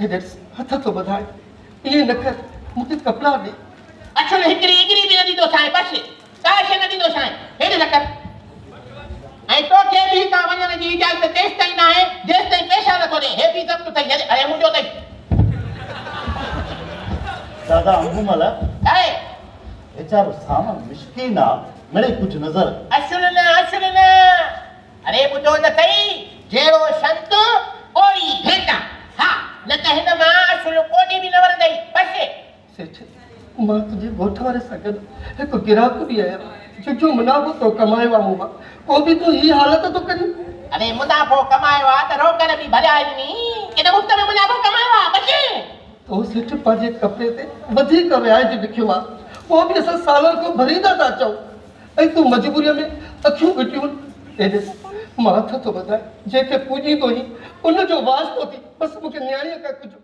हेॾे हथ तो ॿधाए ये न कर मुझे कपड़ा दे। अच्छा न हिकड़ी भी न ॾींदो साईं बस का शइ न ॾींदो साईं हेॾे न कर ऐं तोखे बि हितां वञण जी इजाज़त तेसि ताईं न आहे जेसि ताईं पैसा नथो ॾे हे बि ज़ब्त अथई ऐं मुंहिंजो अथई दादा अंबुमल आहे बेचारो सामान मिस्कीन आ मिड़े कुछ नजर असुल न अरे ॿुधो न अथई जहिड़ो संत ओड़ी भेटा हा न त हिन मां असुल कोॾी बि न वरंदई बस सेठ मां तुझे घोट वारे सां गॾु हिकु गिराक बि आहियां जो मुनाफ़ो तो कमायो आहे मूं मां को बि तूं ही हालत तो करी। अरे मुनाफ़ो कमायो आहे त रोकड़ बि भरिया ॾिनी कि मुफ़्त में मुनाफ़ो कमायो आहे बस तो सेठ पंहिंजे कपिड़े ते वधीक वियाज लिखियो आहे पोइ बि असां सालनि खां भरींदा था अचूं ऐं तूं मजबूरीअ में अखियूं ॿिटियूं एॾे मां हथ थो ॿधाए जेके पूॼींदो ई उनजो वास थो थी बसि मूंखे न्याणीअ खां कुझु